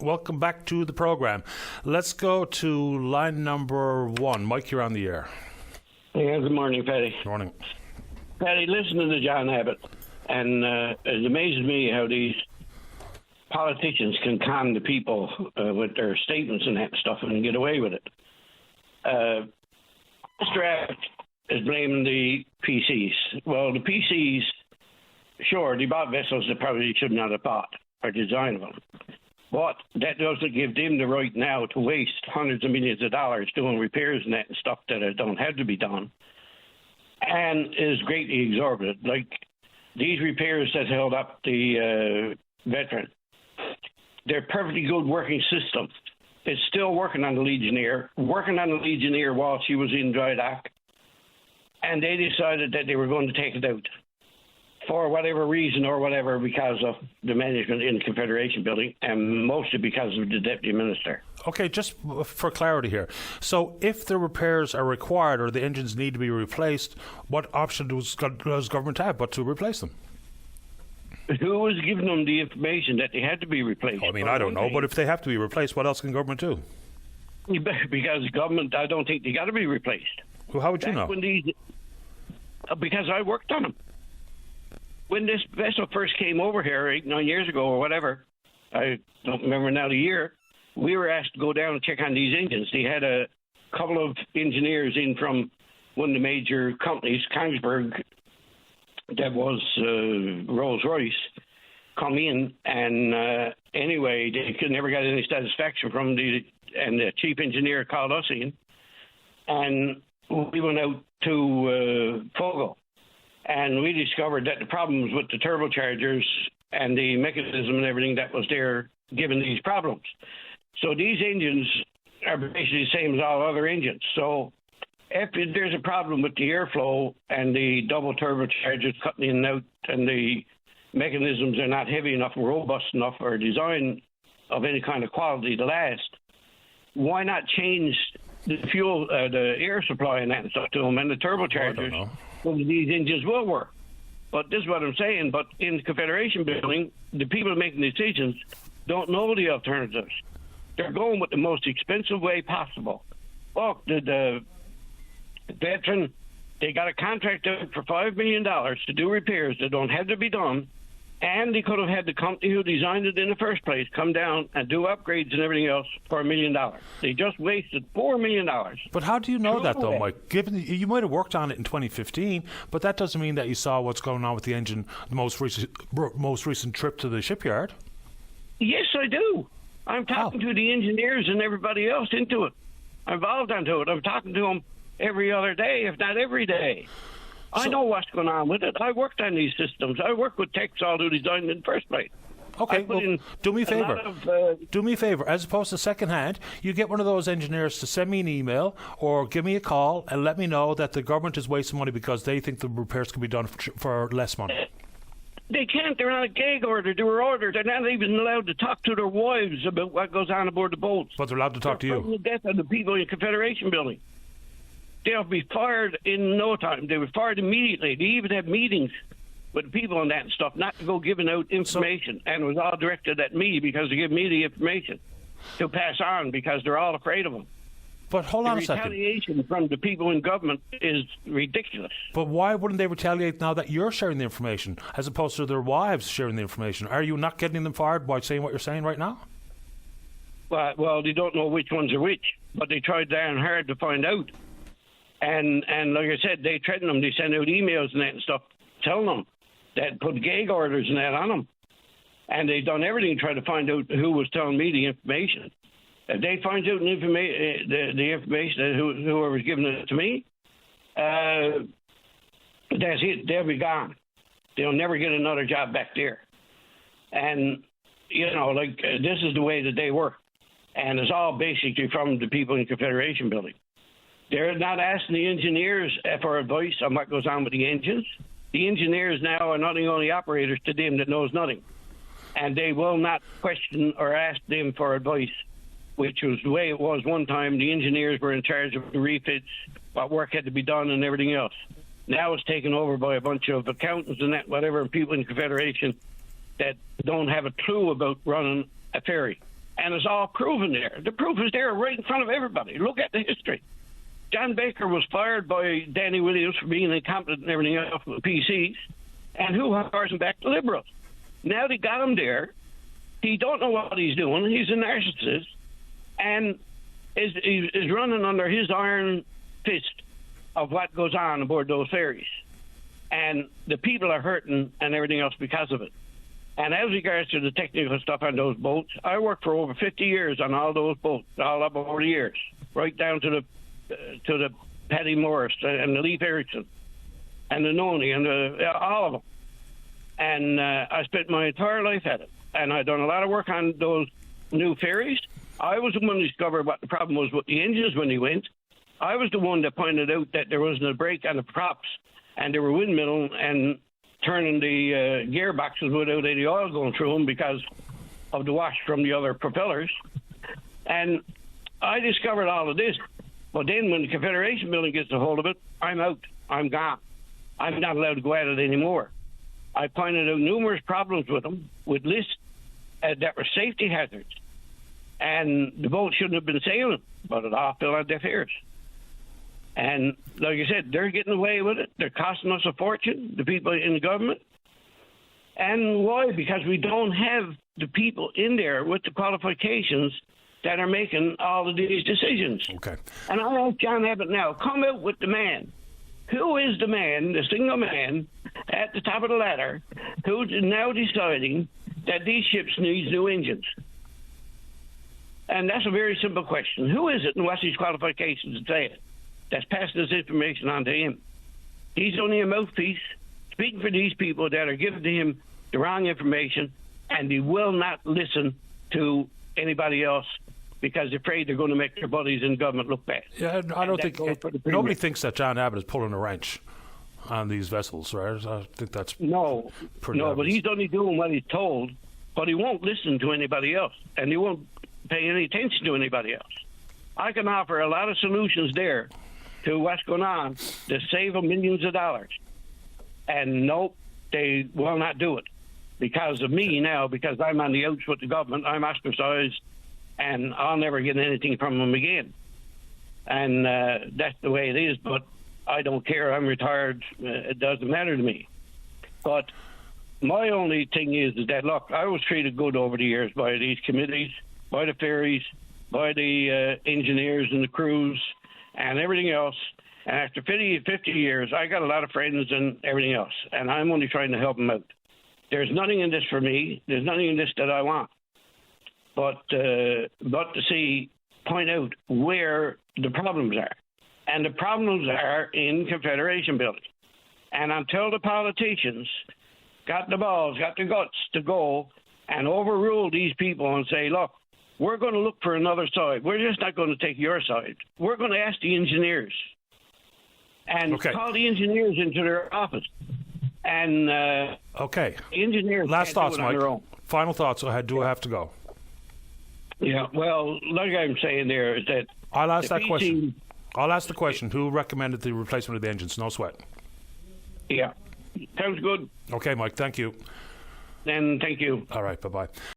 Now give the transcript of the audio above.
Welcome back to the program. Let's go to line number 1. Mike, you're on the air. Yeah, good morning, Paddy. Morning. Paddy, listen to John Abbott, and it amazes me how these politicians can con the people with their statements and that stuff and get away with it. Mr. Abbott is blaming the PCs. Well, the PCs, sure, they bought vessels that probably should not have bought or designed them. But that doesn't give them the right now to waste hundreds of millions of dollars doing repairs and that and stuff that don't have to be done, and is greatly exorbitant. Like these repairs that held up the veteran, they're perfectly good working system. It's still working on the Legionnaire while she was in dry dock, and they decided that they were going to take it out for whatever reason or whatever, because of the management in the Confederation building, and mostly because of the deputy minister. Okay, just for clarity here. So if the repairs are required or the engines need to be replaced, what option does government have but to replace them? Who was giving them the information that they had to be replaced? I mean, I don't know, but if they have to be replaced, what else can government do? Because government, I don't think they got to be replaced. Well, how would you know? Because I worked on them. When this vessel first came over here 8-9 years ago or whatever, I don't remember now the year, we were asked to go down and check on these engines. They had a couple of engineers in from one of the major companies, Kongsberg, that was Rolls-Royce, come in, and anyway, they could never get any satisfaction from and the chief engineer called us in, and we went out to Fogo. And we discovered that the problems with the turbochargers and the mechanism and everything that was there giving these problems. So these engines are basically the same as all other engines. So if there's a problem with the airflow and the double turbochargers cutting in and out and the mechanisms are not heavy enough or robust enough or designed of any kind of quality to last, why not change the fuel, the air supply and that and stuff to them, and the turbochargers? Well, these engines will work. But this is what I'm saying. But in the Confederation building, the people making decisions don't know the alternatives. They're going with the most expensive way possible. Well, the veteran, they got a contract out for $5 million to do repairs that don't have to be done, and they could have had the company who designed it in the first place come down and do upgrades and everything else for $1 million. They just wasted $4 million. But how do you know that, though, Mike? Given you might have worked on it in 2015, but that doesn't mean that you saw what's going on with the engine the most recent trip to the shipyard. Yes, I do. I'm talking to the engineers and everybody else into it. I'm involved into it. I'm talking to them every other day, if not every day. I know what's going on with it. I worked on these systems. I worked with Texol who designed it in the first place. Okay, well, do me a favour. Do me a favour. As opposed to second-hand, you get one of those engineers to send me an email or give me a call and let me know that the government is wasting money because they think the repairs can be done for less money. They can't. They're on a gag order. They were ordered. They're not even allowed to talk to their wives about what goes on aboard the boats. But they're allowed to talk to you. The death of the people in the Confederation building. They'll be fired in no time. They were fired immediately. They even had meetings with the people on that and stuff, not to go giving out information. And it was all directed at me because they give me the information to pass on because they're all afraid of them. But hold on a second. The retaliation from the people in government is ridiculous. But why wouldn't they retaliate now that you're sharing the information as opposed to their wives sharing the information? Are you not getting them fired by saying what you're saying right now? Well, they don't know which ones are which, but they tried damn hard to find out. And like I said, they threaten them. They send out emails and that and stuff telling them that put gag orders and that on them. And they've done everything to try to find out who was telling me the information. If they find out the information, whoever was giving it to me, that's it. They'll be gone. They'll never get another job back there. And, this is the way that they work. And it's all basically from the people in the Confederation building. They're not asking the engineers for advice on what goes on with the engines. The engineers now are not the only operators to them that knows nothing. And they will not question or ask them for advice, which was the way it was one time. The engineers were in charge of the refits, what work had to be done and everything else. Now it's taken over by a bunch of accountants and that, whatever, and people in the Confederation that don't have a clue about running a ferry. And it's all proven there. The proof is there right in front of everybody. Look at the history. John Baker was fired by Danny Williams for being incompetent and everything else with the PCs. And who hires him back? The Liberals. Now they got him there. He don't know what he's doing. He's a narcissist. And is running under his iron fist of what goes on aboard those ferries. And the people are hurting and everything else because of it. And as regards to the technical stuff on those boats, I worked for over 50 years on all those boats, all up over the years, right down to the Paddy Morris and the Leif Erikson and the Noni and all of them. And I spent my entire life at it. And I've done a lot of work on those new ferries. I was the one who discovered what the problem was with the engines when they went. I was the one that pointed out that there wasn't a brake on the props and they were windmilling and turning the gearboxes without any oil going through them because of the wash from the other propellers. And I discovered all of this. But then when the Confederation building gets a hold of it, I'm out. I'm gone. I'm not allowed to go at it anymore. I pointed out numerous problems with them, with lists that were safety hazards. And the boat shouldn't have been sailing, but it all fell on deaf ears. And like I said, they're getting away with it. They're costing us a fortune, the people in the government. And why? Because we don't have the people in there with the qualifications that are making all of these decisions. Okay. And I ask John Abbott now, come out with the man. Who is the man, the single man, at the top of the ladder, who's now deciding that these ships need new engines? And that's a very simple question. Who is it and what's his qualifications to say it? That's passing this information on to him. He's only a mouthpiece speaking for these people that are giving to him the wrong information, and he will not listen to anybody else because they're afraid they're going to make their buddies in government look bad. Yeah, I don't think nobody premier. thinks that John Abbott is pulling a wrench on these vessels, right? I think that's pretty but obvious. he's only doing what he's told, but he won't listen to anybody else, and he won't pay any attention to anybody else. I can offer a lot of solutions there to what's going on to save them millions of dollars. And nope, they will not do it because of me now, because I'm on the outs with the government. I'm ostracized, and I'll never get anything from them again. And that's the way it is, but I don't care. I'm retired. It doesn't matter to me. But my only thing is that, look, I was treated good over the years by these committees, by the ferries, by the engineers and the crews, and everything else. And after 50 years, I got a lot of friends and everything else, and I'm only trying to help them out. There's nothing in this for me. There's nothing in this that I want. But to point out where the problems are. And the problems are in Confederation building. And until the politicians got the balls, got the guts to go and overrule these people and say, look, we're going to look for another side. We're just not going to take your side. We're going to ask the engineers and call the engineers into their office. And engineers last thoughts, Mike. Final thoughts. I do have to go. Yeah, well, like I'm saying there is that I'll ask that question. I'll ask the question. Who recommended the replacement of the engines? No sweat. Yeah, sounds good. Okay, Mike. Thank you. And thank you. All right. Bye-bye.